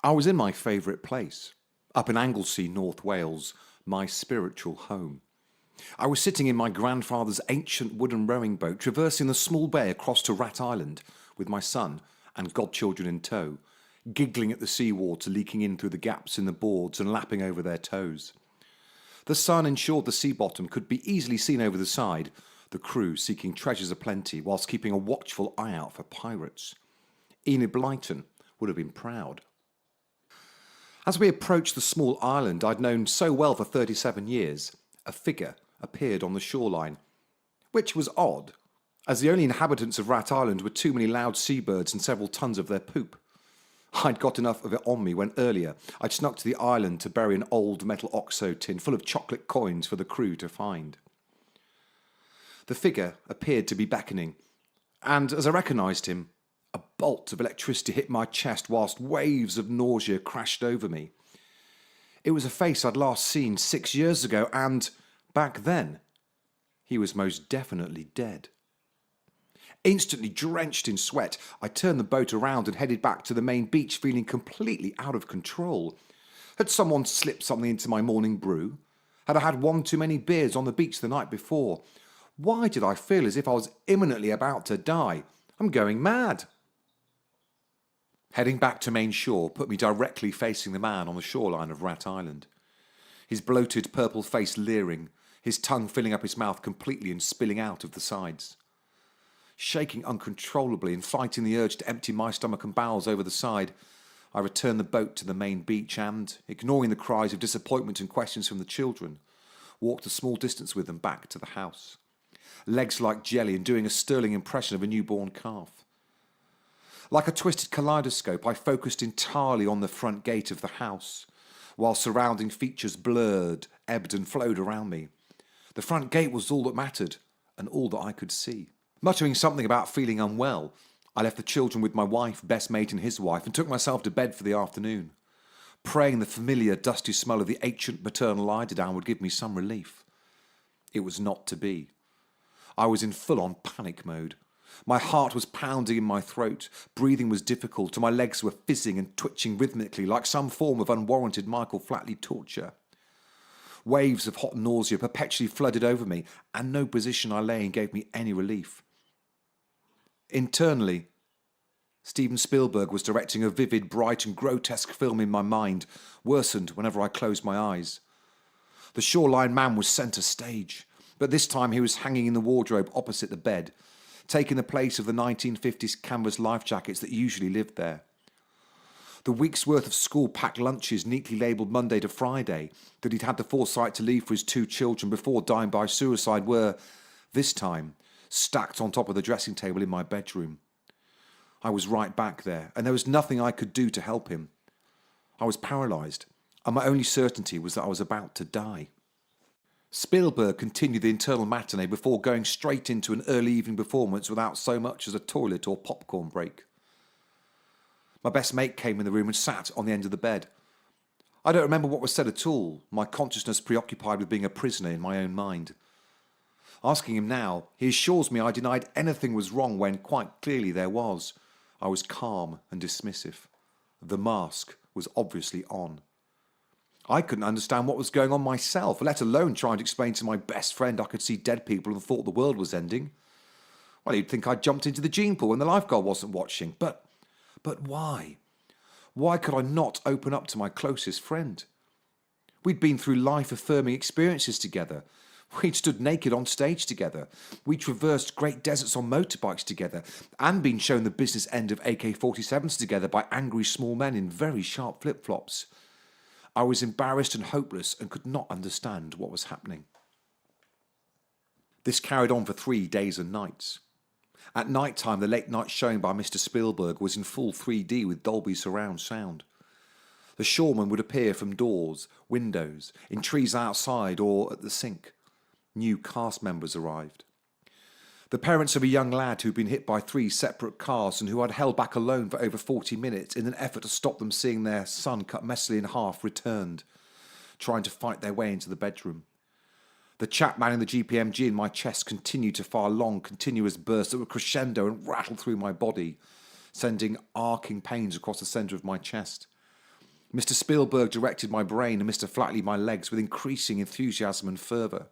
I was in my favourite place, up in Anglesey, North Wales, my spiritual home. I was sitting in my grandfather's ancient wooden rowing boat, traversing the small bay across to Rat Island, with my son and godchildren in tow, giggling at the seawater leaking in through the gaps in the boards and lapping over their toes. The sun ensured the sea bottom could be easily seen over the side, the crew seeking treasures aplenty whilst keeping a watchful eye out for pirates. Enid Blyton would have been proud. As we approached the small island I'd known so well for 37 years, a figure appeared on the shoreline, which was odd, as the only inhabitants of Rat Island were too many loud seabirds and several tons of their poop. I'd got enough of it on me when earlier I'd snuck to the island to bury an old metal OXO tin full of chocolate coins for the crew to find. The figure appeared to be beckoning, and as I recognised him, a bolt of electricity hit my chest whilst waves of nausea crashed over me. It was a face I'd last seen 6 years ago, and back then, he was most definitely dead. Instantly drenched in sweat, I turned the boat around and headed back to the main beach, feeling completely out of control. Had someone slipped something into my morning brew? Had I had one too many beers on the beach the night before? Why did I feel as if I was imminently about to die? I'm going mad. Heading back to main shore put me directly facing the man on the shoreline of Rat Island. His bloated purple face leering, his tongue filling up his mouth completely and spilling out of the sides. Shaking uncontrollably and fighting the urge to empty my stomach and bowels over the side, I returned the boat to the main beach and, ignoring the cries of disappointment and questions from the children, walked a small distance with them back to the house. Legs like jelly and doing a sterling impression of a newborn calf. Like a twisted kaleidoscope, I focused entirely on the front gate of the house, while surrounding features blurred, ebbed and flowed around me. The front gate was all that mattered, and all that I could see. Muttering something about feeling unwell, I left the children with my wife, best mate and his wife, and took myself to bed for the afternoon, praying the familiar dusty smell of the ancient maternal eiderdown would give me some relief. It was not to be. I was in full-on panic mode. My heart was pounding in my throat, breathing was difficult, and my legs were fizzing and twitching rhythmically like some form of unwarranted Michael Flatley torture. Waves of hot nausea perpetually flooded over me, and no position I lay in gave me any relief. Internally, Steven Spielberg was directing a vivid, bright and grotesque film in my mind, worsened whenever I closed my eyes. The shoreline man was centre stage, but this time he was hanging in the wardrobe opposite the bed, taking the place of the 1950s canvas life jackets that usually lived there. The week's worth of school-packed lunches neatly labelled Monday to Friday that he'd had the foresight to leave for his 2 children before dying by suicide were, this time, stacked on top of the dressing table in my bedroom. I was right back there, and there was nothing I could do to help him. I was paralysed, and my only certainty was that I was about to die. Spielberg continued the internal matinee before going straight into an early evening performance without so much as a toilet or popcorn break. My best mate came in the room and sat on the end of the bed. I don't remember what was said at all, my consciousness preoccupied with being a prisoner in my own mind. Asking him now, he assures me I denied anything was wrong when quite clearly there was. I was calm and dismissive. The mask was obviously on. I couldn't understand what was going on myself, let alone trying to explain to my best friend I could see dead people and thought the world was ending. Well, he'd think I'd jumped into the gene pool when the lifeguard wasn't watching. But why? Why could I not open up to my closest friend? We'd been through life-affirming experiences together. We'd stood naked on stage together. We'd traversed great deserts on motorbikes together and been shown the business end of AK-47s together by angry small men in very sharp flip-flops. I was embarrassed and hopeless and could not understand what was happening. This carried on for 3 days and nights. At night time, the late-night showing by Mr. Spielberg was in full 3D with Dolby surround sound. The shoreman would appear from doors, windows, in trees outside or at the sink. New cast members arrived. The parents of a young lad who'd been hit by 3 separate cars and who had held back alone for over 40 minutes in an effort to stop them seeing their son cut messily in half returned, trying to fight their way into the bedroom. The Chapman in the GPMG in my chest continued to fire long, continuous bursts that would crescendo and rattle through my body, sending arcing pains across the centre of my chest. Mr. Spielberg directed my brain and Mr. Flatley my legs with increasing enthusiasm and fervour.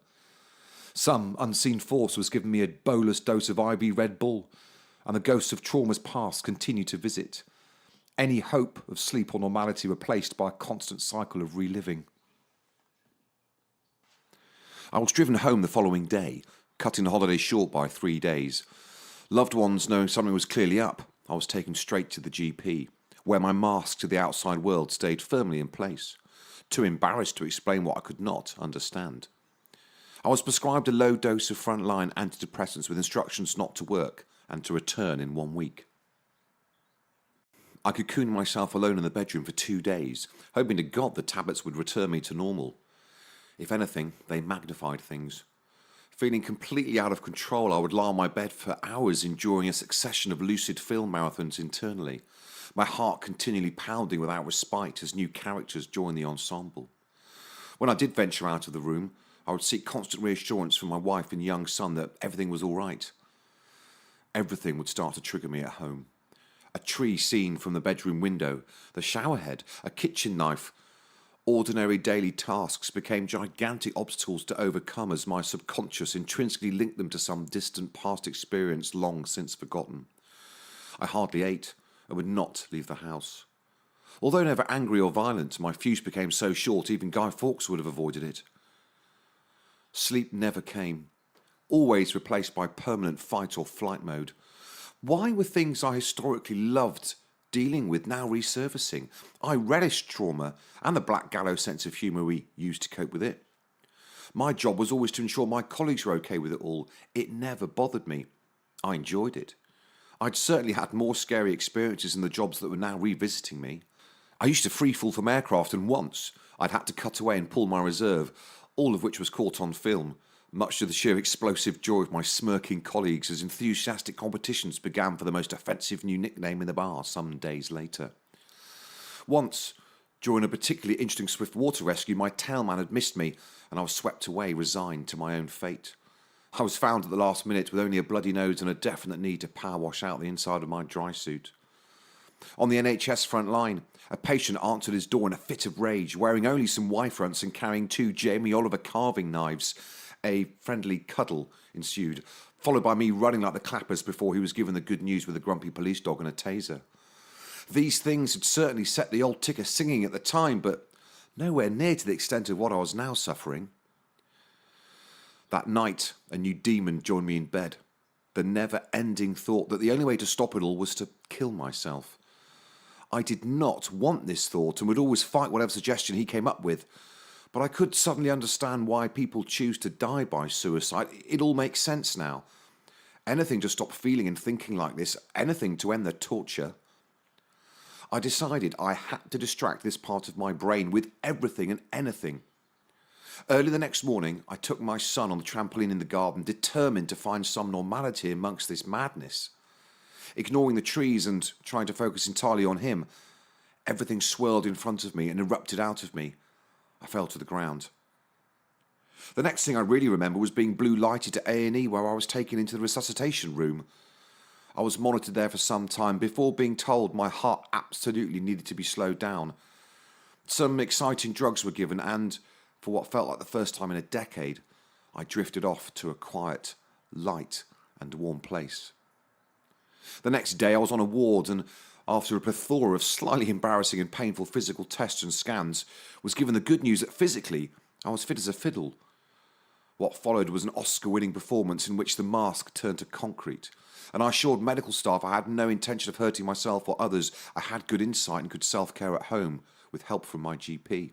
Some unseen force was giving me a bolus dose of IV Red Bull, and the ghosts of traumas past continued to visit. Any hope of sleep or normality replaced by a constant cycle of reliving. I was driven home the following day, cutting the holiday short by 3 days. Loved ones knowing something was clearly up, I was taken straight to the GP, where my mask to the outside world stayed firmly in place, too embarrassed to explain what I could not understand. I was prescribed a low dose of frontline antidepressants with instructions not to work and to return in 1 week. I cocooned myself alone in the bedroom for 2 days, hoping to God the tablets would return me to normal. If anything, they magnified things. Feeling completely out of control, I would lie on my bed for hours enduring a succession of lucid film marathons internally, my heart continually pounding without respite as new characters joined the ensemble. When I did venture out of the room, I would seek constant reassurance from my wife and young son that everything was all right. Everything would start to trigger me at home. A tree seen from the bedroom window, the shower head, a kitchen knife. Ordinary daily tasks became gigantic obstacles to overcome as my subconscious intrinsically linked them to some distant past experience long since forgotten. I hardly ate and would not leave the house. Although never angry or violent, my fuse became so short even Guy Fawkes would have avoided it. Sleep never came, always replaced by permanent fight or flight mode. Why were things I historically loved dealing with now resurfacing? I relished trauma and the black gallows sense of humour we used to cope with it. My job was always to ensure my colleagues were okay with it all. It never bothered me. I enjoyed it. I'd certainly had more scary experiences in the jobs that were now revisiting me. I used to free fall from aircraft, and once I'd had to cut away and pull my reserve, all of which was caught on film, much to the sheer explosive joy of my smirking colleagues as enthusiastic competitions began for the most offensive new nickname in the bar some days later. Once, during a particularly interesting swift water rescue, my tailman had missed me and I was swept away, resigned to my own fate. I was found at the last minute with only a bloody nose and a definite need to power wash out the inside of my dry suit. On the NHS front line, a patient answered his door in a fit of rage, wearing only some Y-fronts and carrying 2 Jamie Oliver carving knives. A friendly cuddle ensued, followed by me running like the clappers before he was given the good news with a grumpy police dog and a taser. These things had certainly set the old ticker singing at the time, but nowhere near to the extent of what I was now suffering. That night, a new demon joined me in bed. The never-ending thought that the only way to stop it all was to kill myself. I did not want this thought and would always fight whatever suggestion he came up with. But I could suddenly understand why people choose to die by suicide. It all makes sense now. Anything to stop feeling and thinking like this, anything to end the torture. I decided I had to distract this part of my brain with everything and anything. Early the next morning, I took my son on the trampoline in the garden, determined to find some normality amongst this madness. Ignoring the trees and trying to focus entirely on him, everything swirled in front of me and erupted out of me. I fell to the ground. The next thing I really remember was being blue lighted to A&E, where I was taken into the resuscitation room. I was monitored there for some time before being told my heart absolutely needed to be slowed down. Some exciting drugs were given and, for what felt like the first time in a decade, I drifted off to a quiet, light and warm place. The next day I was on a ward and, after a plethora of slightly embarrassing and painful physical tests and scans, was given the good news that physically I was fit as a fiddle. What followed was an Oscar-winning performance in which the mask turned to concrete, and I assured medical staff I had no intention of hurting myself or others. I had good insight and could self-care at home with help from my GP.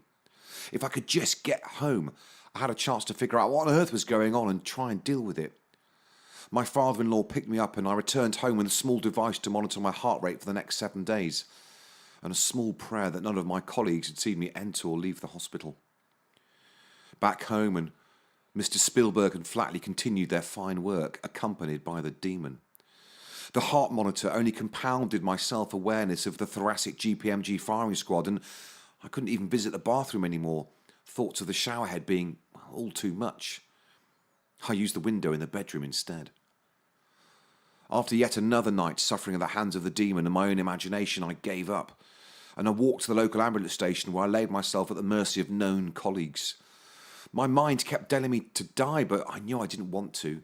If I could just get home, I had a chance to figure out what on earth was going on and try and deal with it. My father-in-law picked me up and I returned home with a small device to monitor my heart rate for the next 7 days, and a small prayer that none of my colleagues had seen me enter or leave the hospital. Back home, and Mr. Spielberg and Flatley continued their fine work, accompanied by the demon. The heart monitor only compounded my self-awareness of the thoracic GPMG firing squad, and I couldn't even visit the bathroom anymore, thoughts of the showerhead being all too much. I used the window in the bedroom instead. After yet another night suffering at the hands of the demon and my own imagination, I gave up. and I walked to the local ambulance station where I laid myself at the mercy of known colleagues. My mind kept telling me to die, but I knew I didn't want to.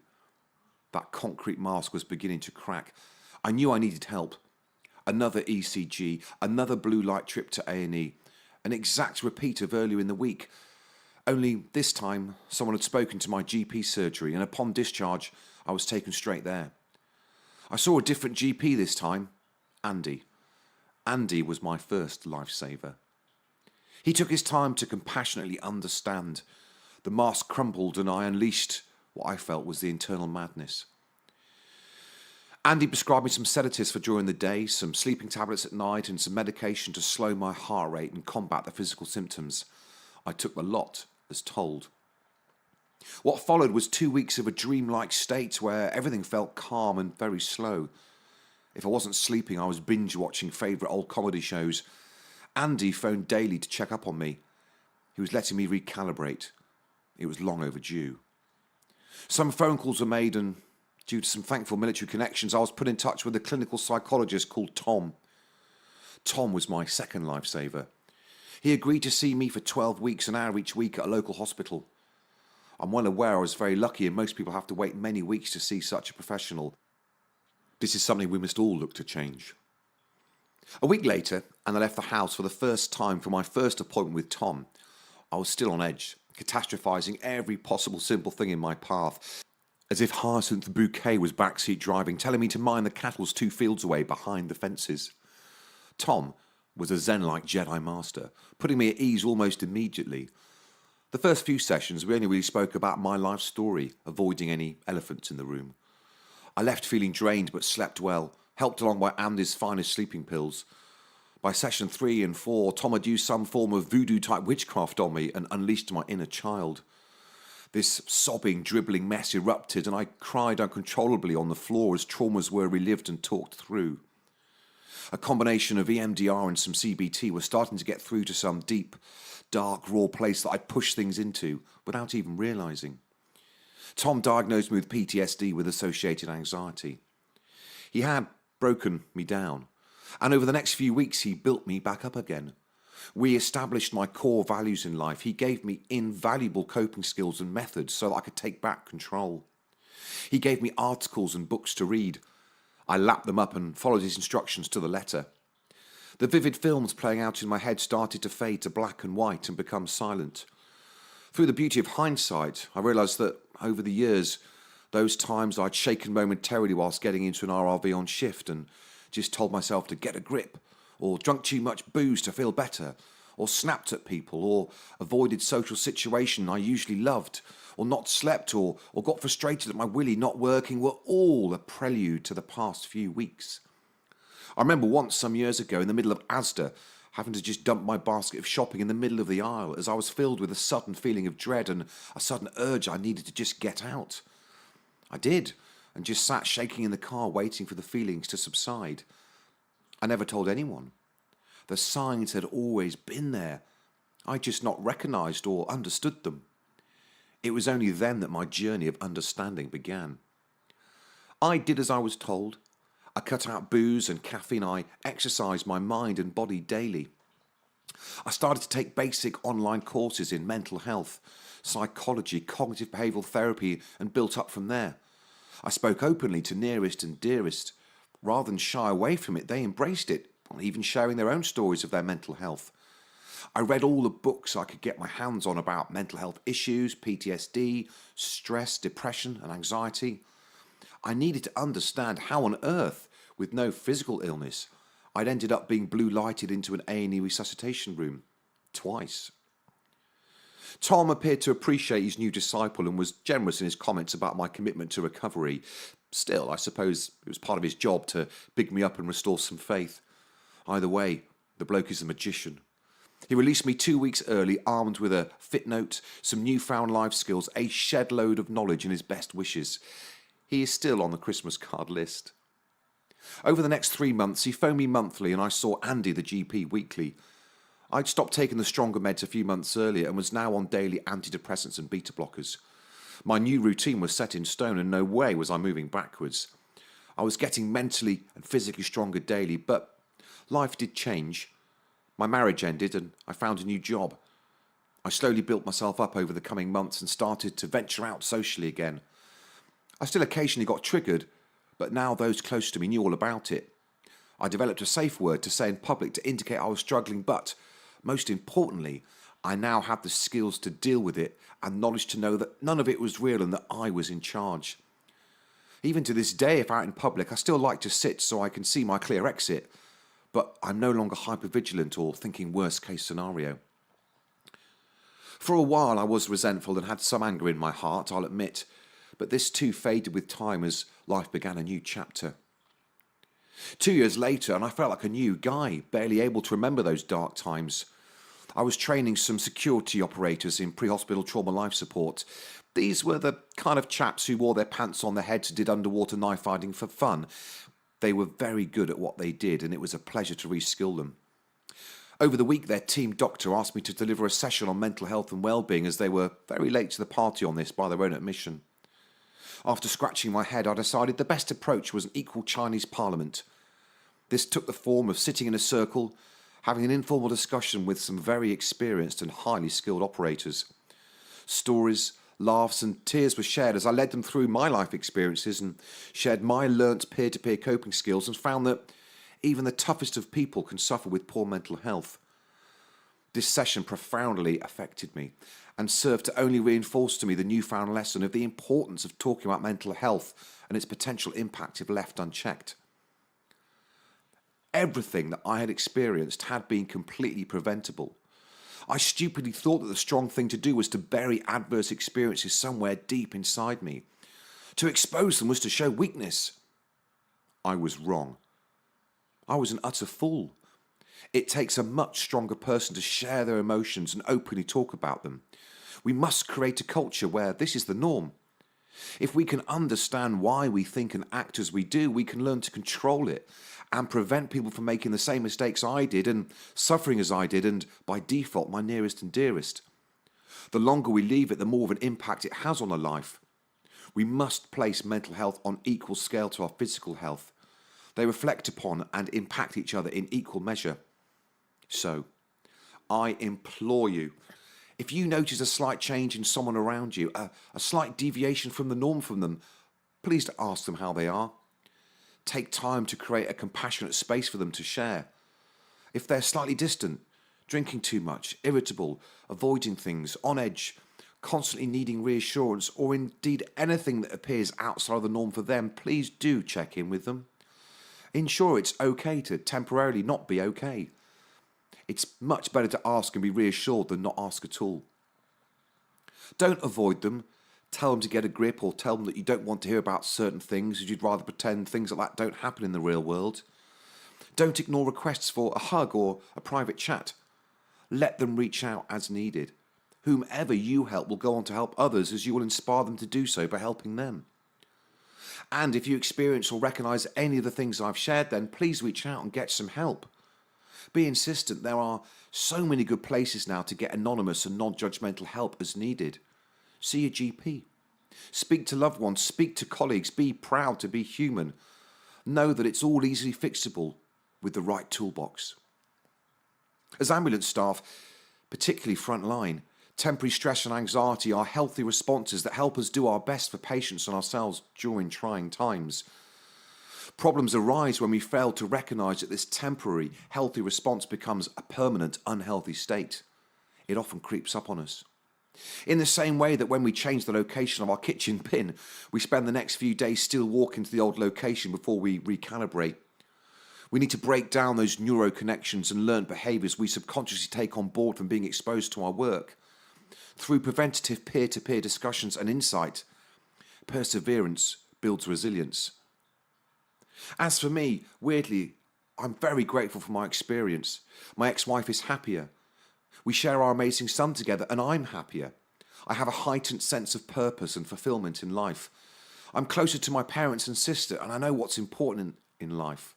That concrete mask was beginning to crack. I knew I needed help. Another ECG, another blue light trip to A&E, an exact repeat of earlier in the week. Only this time, someone had spoken to my GP surgery, and upon discharge, I was taken straight there. I saw a different GP this time, Andy. Andy was my first lifesaver. He took his time to compassionately understand. The mask crumpled and I unleashed what I felt was the internal madness. Andy prescribed me some sedatives for during the day, some sleeping tablets at night, and some medication to slow my heart rate and combat the physical symptoms. I took the lot as told. What followed was 2 weeks of a dreamlike state where everything felt calm and very slow. If I wasn't sleeping, I was binge-watching favourite old comedy shows. Andy phoned daily to check up on me. He was letting me recalibrate. It was long overdue. Some phone calls were made, and due to some thankful military connections, I was put in touch with a clinical psychologist called Tom. Tom was my second lifesaver. He agreed to see me for 12 weeks, an hour each week at a local hospital. I'm well aware I was very lucky, and most people have to wait many weeks to see such a professional. This is something we must all look to change. A week later, and I left the house for the first time for my first appointment with Tom. I was still on edge, catastrophising every possible simple thing in my path, as if Hyacinth Bouquet was backseat driving, telling me to mind the cattle's 2 fields away behind the fences. Tom was a Zen-like Jedi master, putting me at ease almost immediately. The first few sessions, we only really spoke about my life story, avoiding any elephants in the room. I left feeling drained but slept well, helped along by Andy's finest sleeping pills. By session 3 and 4, Tom had used some form of voodoo-type witchcraft on me and unleashed my inner child. This sobbing, dribbling mess erupted, and I cried uncontrollably on the floor as traumas were relived and talked through. A combination of EMDR and some CBT was starting to get through to some deep, dark, raw place that I'd pushed things into without even realising. Tom diagnosed me with PTSD with associated anxiety. He had broken me down, and over the next few weeks he built me back up again. We established my core values in life. He gave me invaluable coping skills and methods so that I could take back control. He gave me articles and books to read. I lapped them up and followed his instructions to the letter. The vivid films playing out in my head started to fade to black and white and become silent. Through the beauty of hindsight, I realised that over the years, those times I'd shaken momentarily whilst getting into an RRV on shift and just told myself to get a grip, or drunk too much booze to feel better, or snapped at people, or avoided social situation I usually loved, or not slept, or got frustrated at my willy not working, were all a prelude to the past few weeks. I remember once, some years ago, in the middle of Asda, having to just dump my basket of shopping in the middle of the aisle as I was filled with a sudden feeling of dread and a sudden urge I needed to just get out. I did, and just sat shaking in the car waiting for the feelings to subside. I never told anyone. The signs had always been there. I just not recognised or understood them. It was only then that my journey of understanding began. I did as I was told. I cut out booze and caffeine. I exercised my mind and body daily. I started to take basic online courses in mental health, psychology, cognitive behavioural therapy, and built up from there. I spoke openly to nearest and dearest. Rather than shy away from it, they embraced it, even sharing their own stories of their mental health. I read all the books I could get my hands on about mental health issues, PTSD, stress, depression, and anxiety. I needed to understand how on earth, with no physical illness, I'd ended up being blue-lighted into an A&E resuscitation room. Twice. Tom appeared to appreciate his new disciple and was generous in his comments about my commitment to recovery. Still, I suppose it was part of his job to big me up and restore some faith. Either way, the bloke is a magician. He released me 2 weeks early, armed with a fit note, some newfound life skills, a shed load of knowledge and his best wishes. He is still on the Christmas card list. Over the next 3 months, he phoned me monthly and I saw Andy, the GP, weekly. I'd stopped taking the stronger meds a few months earlier and was now on daily antidepressants and beta blockers. My new routine was set in stone and no way was I moving backwards. I was getting mentally and physically stronger daily, but life did change. My marriage ended and I found a new job. I slowly built myself up over the coming months and started to venture out socially again. I still occasionally got triggered, but now those close to me knew all about it. I developed a safe word to say in public to indicate I was struggling, but most importantly, I now had the skills to deal with it and knowledge to know that none of it was real and that I was in charge. Even to this day, if out in public, I still like to sit so I can see my clear exit, but I'm no longer hypervigilant or thinking worst case scenario. For a while I was resentful and had some anger in my heart, I'll admit, but this too faded with time as life began a new chapter. 2 years later, and I felt like a new guy, barely able to remember those dark times. I was training some security operators in pre-hospital trauma life support. These were the kind of chaps who wore their pants on their heads and did underwater knife fighting for fun. They were very good at what they did, and it was a pleasure to reskill them. Over the week, their team doctor asked me to deliver a session on mental health and well-being, as they were very late to the party on this by their own admission. After scratching my head, I decided the best approach was an equal Chinese parliament. This took the form of sitting in a circle, having an informal discussion with some very experienced and highly skilled operators. Stories, laughs and tears were shared as I led them through my life experiences and shared my learnt peer-to-peer coping skills, and found that even the toughest of people can suffer with poor mental health. This session profoundly affected me and served to only reinforce to me the newfound lesson of the importance of talking about mental health and its potential impact if left unchecked. Everything that I had experienced had been completely preventable. I stupidly thought that the strong thing to do was to bury adverse experiences somewhere deep inside me. To expose them was to show weakness. I was wrong. I was an utter fool. It takes a much stronger person to share their emotions and openly talk about them. We must create a culture where this is the norm. If we can understand why we think and act as we do, we can learn to control it and prevent people from making the same mistakes I did and suffering as I did, and by default my nearest and dearest. The longer we leave it, the more of an impact it has on our life. We must place mental health on equal scale to our physical health. They reflect upon and impact each other in equal measure. So, I implore you, if you notice a slight change in someone around you, a slight deviation from the norm from them, please ask them how they are. Take time to create a compassionate space for them to share. If they're slightly distant, drinking too much, irritable, avoiding things, on edge, constantly needing reassurance, or indeed anything that appears outside of the norm for them, please do check in with them. Ensure it's okay to temporarily not be okay. It's much better to ask and be reassured than not ask at all. Don't avoid them. Tell them to get a grip, or tell them that you don't want to hear about certain things, as you'd rather pretend things like that don't happen in the real world. Don't ignore requests for a hug or a private chat. Let them reach out as needed. Whomever you help will go on to help others, as you will inspire them to do so by helping them. And if you experience or recognise any of the things I've shared, then please reach out and get some help. Be insistent. There are so many good places now to get anonymous and non-judgmental help as needed. See a GP. Speak to loved ones. Speak to colleagues. Be proud to be human. Know that it's all easily fixable with the right toolbox. As ambulance staff, particularly frontline, temporary stress and anxiety are healthy responses that help us do our best for patients and ourselves during trying times. Problems arise when we fail to recognise that this temporary, healthy response becomes a permanent, unhealthy state. It often creeps up on us. In the same way that when we change the location of our kitchen bin, we spend the next few days still walking to the old location before we recalibrate. We need to break down those neuroconnections and learned behaviours we subconsciously take on board from being exposed to our work. Through preventative peer-to-peer discussions and insight, perseverance builds resilience. As for me, weirdly, I'm very grateful for my experience. My ex-wife is happier. We share our amazing son together, and I'm happier. I have a heightened sense of purpose and fulfillment in life. I'm closer to my parents and sister, and I know what's important in life.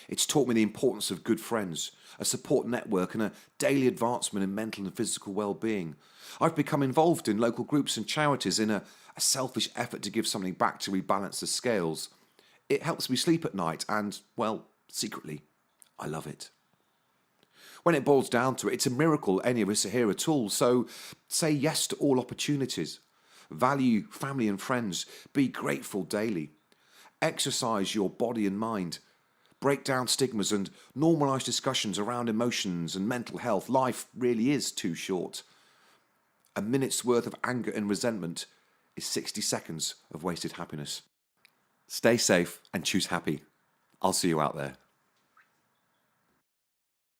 It's taught me the importance of good friends, a support network, and a daily advancement in mental and physical well-being. I've become involved in local groups and charities in a selfish effort to give something back to rebalance the scales. It helps me sleep at night and, well, secretly, I love it. When it boils down to it, it's a miracle any of us are here at all. So say yes to all opportunities. Value family and friends. Be grateful daily. Exercise your body and mind. Break down stigmas and normalise discussions around emotions and mental health. Life really is too short. A minute's worth of anger and resentment is 60 seconds of wasted happiness. Stay safe and choose happy. I'll see you out there.